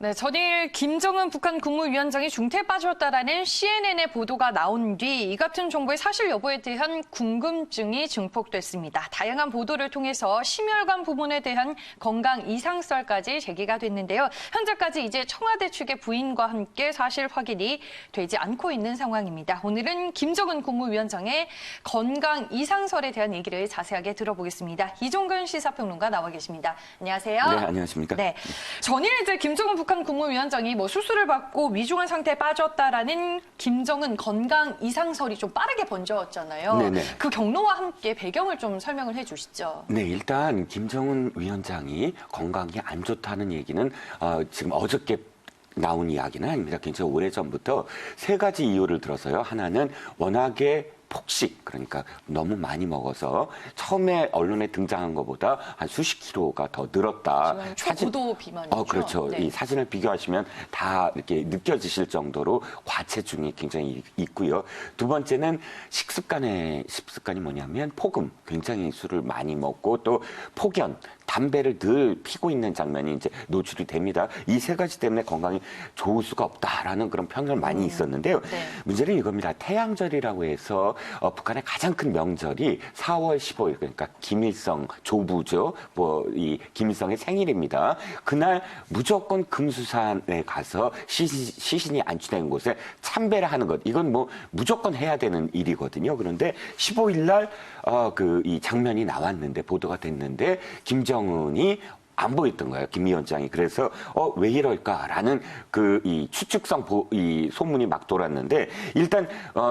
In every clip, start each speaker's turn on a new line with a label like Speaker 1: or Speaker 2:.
Speaker 1: 네, 전일 김정은 북한 국무위원장이 중태에 빠졌다라는 CNN의 보도가 나온 뒤 이 같은 정보의 사실 여부에 대한 궁금증이 증폭됐습니다. 다양한 보도를 통해서 심혈관 부문에 대한 건강 이상설까지 제기가 됐는데요. 현재까지 이제 청와대 측의 부인과 함께 사실 확인이 되지 않고 있는 상황입니다. 오늘은 김정은 국무위원장의 건강 이상설에 대한 얘기를 자세하게 들어보겠습니다. 이종근 시사평론가 나와 계십니다. 안녕하세요.
Speaker 2: 네, 안녕하십니까?
Speaker 1: 네, 전일 이제 김정은 북한 국무위원장이 수술을 받고 위중한 상태에 빠졌다라는 김정은 건강 이상설이 좀 빠르게 번져왔잖아요.
Speaker 2: 네네.
Speaker 1: 그 경로와 함께 배경을 좀 설명을 해주시죠.
Speaker 2: 네, 일단 김정은 위원장이 건강이 안 좋다는 얘기는 지금 어저께 나온 이야기는 아닙니다. 굉장히 오래전부터 세 가지 이유를 들어서요. 하나는 워낙에 폭식, 그러니까 너무 많이 먹어서 처음에 언론에 등장한 것보다 한 수십 킬로가 더 늘었다.
Speaker 1: 초고도 비만이죠.
Speaker 2: 그렇죠.
Speaker 1: 네.
Speaker 2: 이 사진을 비교하시면 다 이렇게 느껴지실 정도로 과체중이 굉장히 있고요. 두 번째는 식습관이 뭐냐면 폭음, 굉장히 술을 많이 먹고 또 폭연, 담배를 늘 피고 있는 장면이 이제 노출이 됩니다. 이 세 가지 때문에 건강이 좋을 수가 없다라는 그런 평을 많이 있었는데요.
Speaker 1: 네.
Speaker 2: 문제는 이겁니다. 태양절이라고 해서 북한의 가장 큰 명절이 4월 15일, 그러니까 김일성 조부죠. 이 김일성의 생일입니다. 그날 무조건 금수산에 가서 시신이 안치된 곳에 참배를 하는 것. 이건 무조건 해야 되는 일이거든요. 그런데 15일 날 이 장면이 나왔는데 보도가 됐는데 김정은이 안 보였던 거예요, 김 위원장이. 그래서 왜 이럴까라는 이 추측성 이 소문이 막 돌았는데 일단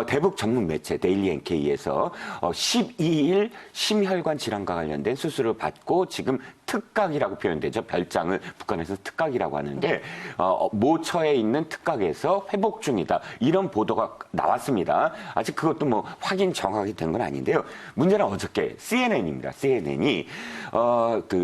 Speaker 2: 대북 전문 매체 데일리 NK에서 12일 심혈관 질환과 관련된 수술을 받고 지금 특각이라고 표현되죠. 별장을 북한에서 특각이라고 하는데 모처에 있는 특각에서 회복 중이다. 이런 보도가 나왔습니다. 아직 그것도 확인 정확하게 된 건 아닌데요. 문제는 어저께 CNN입니다. CNN이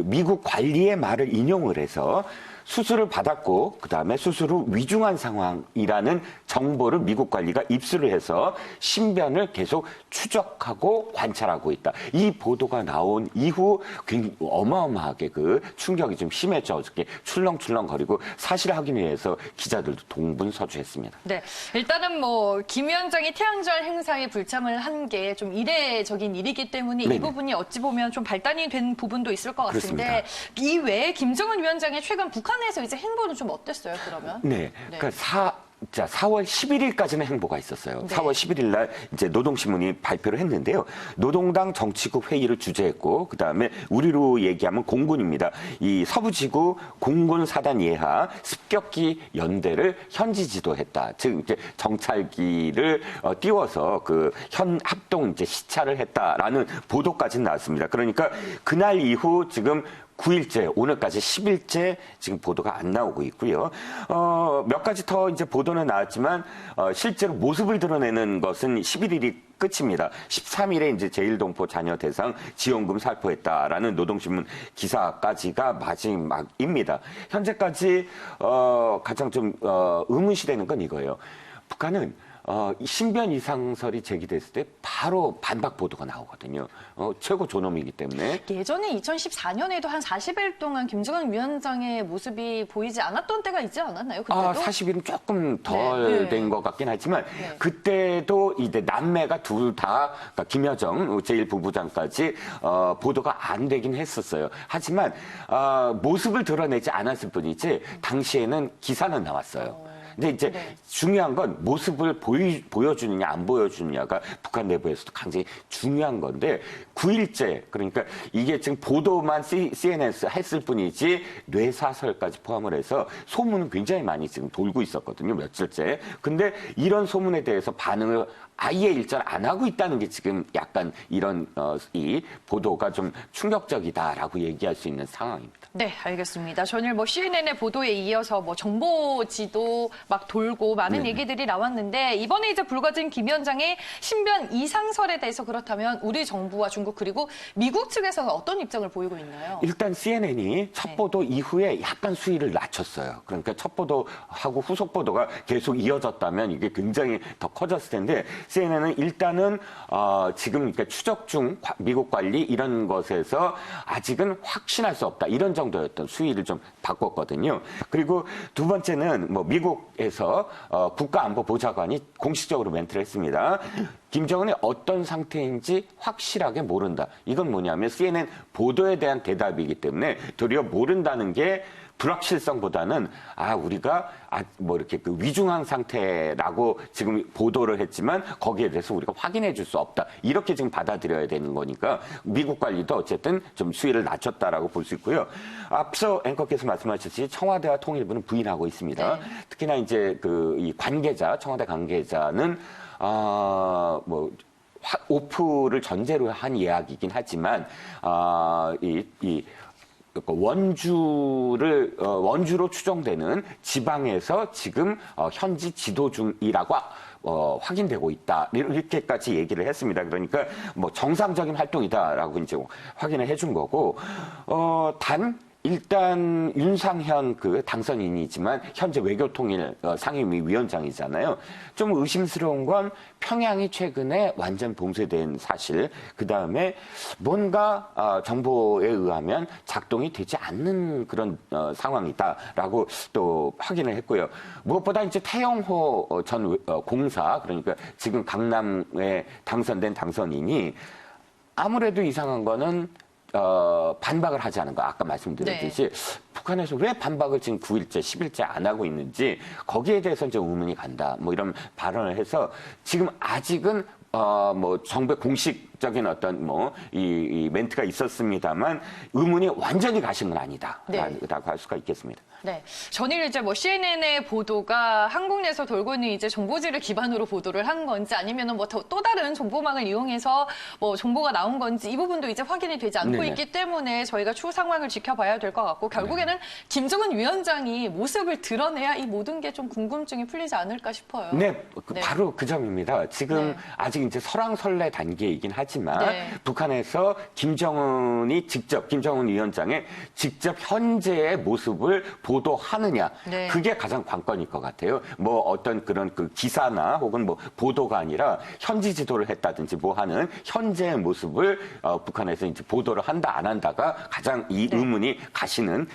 Speaker 2: 미국 관리의 말을 인용을 해서 수술을 받았고 그다음에 수술 후 위중한 상황이라는 정보를 미국 관리가 입수를 해서 신변을 계속 추적하고 관찰하고 있다. 이 보도가 나온 이후 굉장히 어마어마하게 그 충격이 좀 심했죠. 어저께 출렁출렁거리고 사실 확인 위해서 기자들도 동분서주했습니다.
Speaker 1: 네, 일단은 김 위원장이 태양절 행사에 불참을 한 게 좀 이례적인 일이기 때문에
Speaker 2: 네네.
Speaker 1: 이 부분이 어찌 보면 좀 발단이 된 부분도 있을 것 같은데
Speaker 2: 그렇습니다.
Speaker 1: 이 외에 김정은 위원장의 최근 북한에서 이제 행보는 좀 어땠어요, 그러면?
Speaker 2: 네. 그러니까 4월 11일까지는 행보가 있었어요.
Speaker 1: 네.
Speaker 2: 4월 11일 날 이제 노동신문이 발표를 했는데요. 노동당 정치국 회의를 주재했고 그다음에 우리로 얘기하면 공군입니다. 이 서부지구 공군 사단 예하 습격기 연대를 현지 지도했다. 즉 이제 정찰기를 띄워서 그 현 합동 이제 시찰을 했다라는 보도까지 나왔습니다. 그러니까 그날 이후 지금 9일째, 오늘까지 10일째 지금 보도가 안 나오고 있고요. 몇 가지 더 이제 보도는 나왔지만, 실제로 모습을 드러내는 것은 11일이 끝입니다. 13일에 이제 제1동포 자녀 대상 지원금 살포했다라는 노동신문 기사까지가 마지막입니다. 현재까지, 가장 좀, 의문시되는 건 이거예요. 북한은 신변 이상설이 제기됐을 때 바로 반박 보도가 나오거든요. 최고 존엄이기 때문에.
Speaker 1: 예전에 2014년에도 한 40일 동안 김정은 위원장의 모습이 보이지 않았던 때가 있지 않았나요? 그때도?
Speaker 2: 40일은 조금 덜 된 것 같긴 하지만 그때도 이제 남매가 둘 다 그러니까 김여정 제1부부장까지 보도가 안 되긴 했었어요. 하지만 모습을 드러내지 않았을 뿐이지 당시에는 기사는 나왔어요. 근데 이제 중요한 건 모습을 보여주느냐 안 보여주느냐가 북한 내부에서도 굉장히 중요한 건데 9일째 그러니까 이게 지금 보도만 CNN에서 했을 뿐이지 뇌사설까지 포함을 해서 소문은 굉장히 많이 지금 돌고 있었거든요. 며칠째. 근데 이런 소문에 대해서 반응을 아예 일절 안 하고 있다는 게 지금 약간 이런 이 보도가 좀 충격적이다라고 얘기할 수 있는 상황입니다.
Speaker 1: 네, 알겠습니다. 전일 CNN의 보도에 이어서 정보지도 막 돌고 많은 얘기들이 나왔는데 이번에 이제 불거진 김 위원장의 신변 이상설에 대해서 그렇다면 우리 정부와 중국 그리고 미국 측에서는 어떤 입장을 보이고 있나요?
Speaker 2: 일단 CNN이 첫 보도 이후에 약간 수위를 낮췄어요. 그러니까 첫 보도하고 후속 보도가 계속 이어졌다면 이게 굉장히 더 커졌을 텐데 CNN은 일단은 지금 그러니까 추적 중 미국 관리 이런 것에서 아직은 확신할 수 없다. 이런 정도였던 수위를 좀 바꿨거든요. 그리고 두 번째는 뭐 미국에서 국가안보보좌관이 공식적으로 멘트를 했습니다. 김정은이 어떤 상태인지 확실하게 모른다. 이건 뭐냐면 CNN 보도에 대한 대답이기 때문에 도리어 모른다는 게 불확실성보다는 우리가 뭐 이렇게 그 위중한 상태라고 지금 보도를 했지만 거기에 대해서 우리가 확인해 줄 수 없다. 이렇게 지금 받아들여야 되는 거니까 미국 관리도 어쨌든 좀 수위를 낮췄다라고 볼 수 있고요. 앞서 앵커께서 말씀하셨듯이 청와대와 통일부는 부인하고 있습니다. 네. 특히나 이제 이 관계자, 청와대 관계자는 뭐 오프를 전제로 한 이야기이긴 하지만 원주로 추정되는 지방에서 지금 현지 지도 중이라고 확인되고 있다. 이렇게까지 얘기를 했습니다. 그러니까 뭐 정상적인 활동이다라고 이제 확인을 해준 거고, 일단 윤상현 당선인이지만 현재 외교통일 상임위 위원장이잖아요. 좀 의심스러운 건 평양이 최근에 완전 봉쇄된 사실, 그다음에 뭔가 정보에 의하면 작동이 되지 않는 그런 상황이다라고 또 확인을 했고요. 무엇보다 이제 태영호 전 공사, 그러니까 지금 강남에 당선된 당선인이 아무래도 이상한 거는 반박을 하지 않은 거. 아까 말씀드렸듯이 북한에서 왜 반박을 지금 9일째, 10일째 안 하고 있는지 거기에 대해서 이제 의문이 간다. 뭐 이런 발언을 해서 지금 아직은 뭐 정부의 공식적인 어떤 이 멘트가 있었습니다만 의문이 완전히 가신 건 아니다라고 할 수가 있겠습니다.
Speaker 1: 네. 전일 이제 뭐 CNN의 보도가 한국 내에서 돌고 있는 이제 정보지를 기반으로 보도를 한 건지 아니면은 뭐 또 다른 정보망을 이용해서 뭐 정보가 나온 건지 이 부분도 이제 확인이 되지 않고
Speaker 2: 네네.
Speaker 1: 있기 때문에 저희가 추후 상황을 지켜봐야 될 것 같고 결국에는 김정은 위원장이 모습을 드러내야 이 모든 게 좀 궁금증이 풀리지 않을까 싶어요.
Speaker 2: 네, 바로 그 점입니다. 지금 아직 이제 설왕설래 단계이긴 하지만 북한에서 김정은 위원장의 직접 현재의 모습을 보도하느냐, 그게 가장 관건일 것 같아요. 뭐 어떤 그런 기사나 혹은 뭐 보도가 아니라 현지 지도를 했다든지 뭐 하는 현재의 모습을 북한에서 이제 보도를 한다 안 한다가 가장 이 의문이 가시는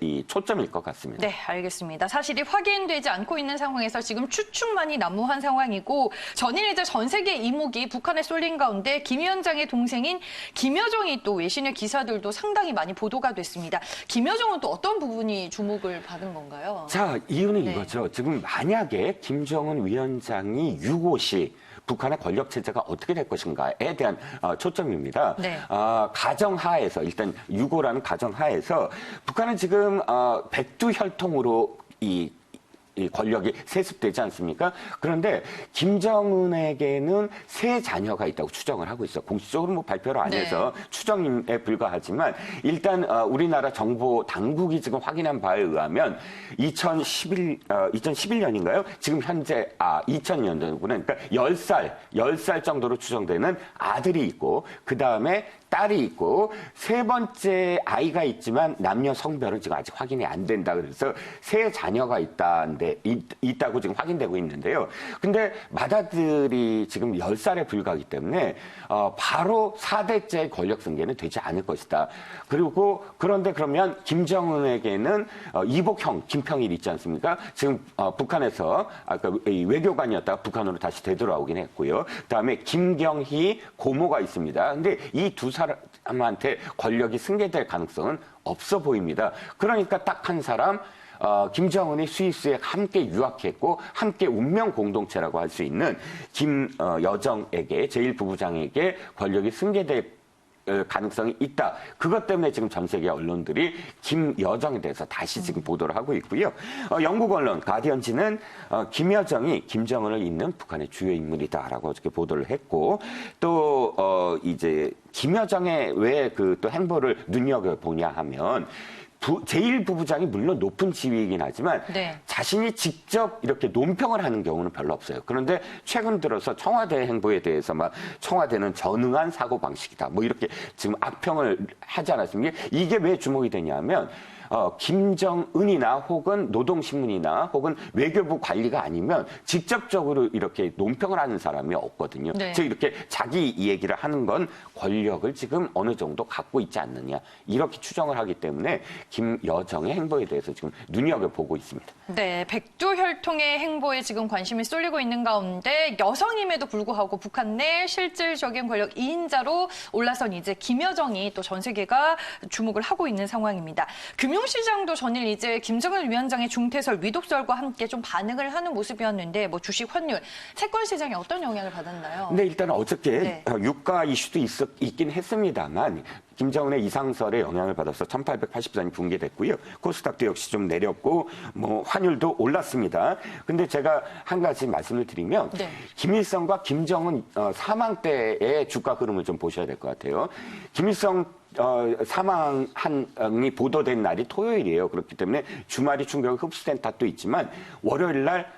Speaker 2: 이 초점일 것 같습니다.
Speaker 1: 네, 알겠습니다. 사실이 확인되지 않고 있는 상황에서 지금 추측만이 난무한 상황이고 전일 이제 전 세계 이목이 북한에 쏠린 가운데 김 위원장의 동생인 김여정이 또 외신의 기사들도 상당히 많이 보도가 됐습니다. 김여정은 또 어떤 부분이 주목을 받은 건가요?
Speaker 2: 자, 이유는 이거죠. 지금 만약에 김정은 위원장이 유고시 북한의 권력 체제가 어떻게 될 것인가에 대한 초점입니다. 가정하에서 일단 유고라는 가정하에서 북한은 지금 백두혈통으로 이 권력이 세습되지 않습니까? 그런데 김정은에게는 세 자녀가 있다고 추정을 하고 있어. 공식적으로 뭐 발표를 안 해서 추정에 불과하지만 일단 우리나라 정보 당국이 지금 확인한 바에 의하면 2011년인가요? 지금 현재 2000년도구나. 그러니까 10살 정도로 추정되는 아들이 있고 그다음에 딸이 있고 세 번째 아이가 있지만 남녀 성별은 지금 아직 확인이 안 된다. 그래서 세 자녀가 있다고 지금 확인되고 있는데요. 근데 맏아들이 지금 10살에 불과하기 때문에 바로 4대째 권력 승계는 되지 않을 것이다. 그런데 그러면 김정은에게는 이복형 김평일 있지 않습니까? 지금 북한에서 아까 외교관이었다가 북한으로 다시 되돌아오긴 했고요. 그다음에 김경희 고모가 있습니다. 근데 이 두 사람한테 권력이 승계될 가능성은 없어 보입니다. 그러니까 딱 한 사람 김정은이 스위스에 함께 유학했고 함께 운명 공동체라고 할 수 있는 김여정에게 제1부부장에게 권력이 승계될 가능성이 있다. 그것 때문에 지금 전 세계 언론들이 김여정에 대해서 다시 지금 보도를 하고 있고요. 영국 언론 가디언지는 김여정이 김정은을 잇는 북한의 주요 인물이다라고 어저께 보도를 했고 또 이제 김여정의 왜 또 행보를 눈여겨보냐 하면 제1부부장이 물론 높은 지위이긴 하지만 자신이 직접 이렇게 논평을 하는 경우는 별로 없어요. 그런데 최근 들어서 청와대 행보에 대해서 막 청와대는 전응한 사고방식이다. 뭐 이렇게 지금 악평을 하지 않았습니까? 이게 왜 주목이 되냐면 김정은이나 혹은 노동신문이나 혹은 외교부 관리가 아니면 직접적으로 이렇게 논평을 하는 사람이 없거든요.
Speaker 1: 네.
Speaker 2: 즉 이렇게 자기 얘기를 하는 건 권력을 지금 어느 정도 갖고 있지 않느냐 이렇게 추정을 하기 때문에 김여정의 행보에 대해서 지금 눈여겨보고 있습니다.
Speaker 1: 네, 백두혈통의 행보에 지금 관심이 쏠리고 있는 가운데 여성임에도 불구하고 북한 내 실질적인 권력 2인자로 올라선 이제 김여정이 또 전 세계가 주목을 하고 있는 상황입니다. 금융시장도 전일 이제 김정은 위원장의 중퇴설, 위독설과 함께 좀 반응을 하는 모습이었는데 뭐 주식, 환율, 채권 시장에 어떤 영향을 받았나요?
Speaker 2: 근데 일단 어저께
Speaker 1: 네.
Speaker 2: 유가 이슈도 있긴 했습니다만 김정은의 이상설에 영향을 받아서 1880선이 붕괴됐고요. 코스닥도 역시 좀 내렸고 뭐 환율도 올랐습니다. 근데 제가 한 가지 말씀을 드리면
Speaker 1: 네.
Speaker 2: 김일성과 김정은 사망 때의 주가 흐름을 좀 보셔야 될 것 같아요. 김일성 사망이 보도된 날이 토요일이에요. 그렇기 때문에 주말이 충격에 흡수된 탓도 있지만 월요일 날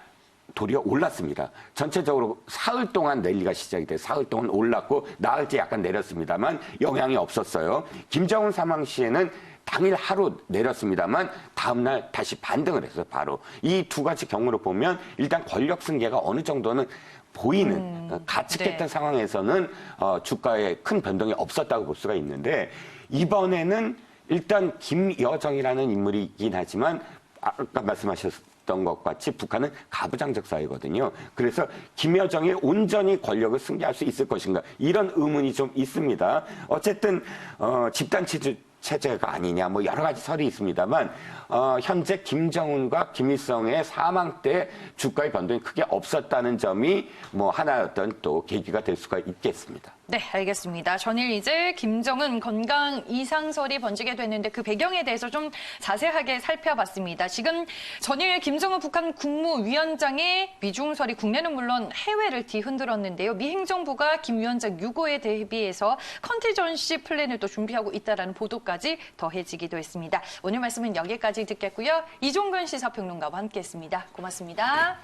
Speaker 2: 도리어 올랐습니다. 전체적으로 사흘 동안 랠리가 시작이 돼서 사흘 동안 올랐고 나흘째 약간 내렸습니다만 영향이 없었어요. 김정은 사망 시에는 당일 하루 내렸습니다만 다음 날 다시 반등을 했어요. 바로 이 두 가지 경우로 보면 일단 권력 승계가 어느 정도는 보이는 가측했던
Speaker 1: 네.
Speaker 2: 상황에서는 주가에 큰 변동이 없었다고 볼 수가 있는데 이번에는 일단 김여정이라는 인물이긴 하지만 아까 말씀하셨던 것 같이 북한은 가부장적 사회거든요. 그래서 김여정이 온전히 권력을 승계할 수 있을 것인가 이런 의문이 좀 있습니다. 어쨌든 집단 체제가 아니냐 뭐 여러 가지 설이 있습니다만 현재 김정은과 김일성의 사망 때 주가의 변동이 크게 없었다는 점이 뭐 하나였던 또 계기가 될 수가 있겠습니다.
Speaker 1: 네, 알겠습니다. 전일 이제 김정은 건강 이상설이 번지게 됐는데 그 배경에 대해서 좀 자세하게 살펴봤습니다. 지금 전일 김정은 북한 국무위원장의 미중설이 국내는 물론 해외를 뒤흔들었는데요. 미 행정부가 김 위원장 유고에 대비해서 컨티전시 플랜을 또 준비하고 있다라는 보도까지 더해지기도 했습니다. 오늘 말씀은 여기까지 듣겠고요. 이종근 시사평론가와 함께했습니다. 고맙습니다.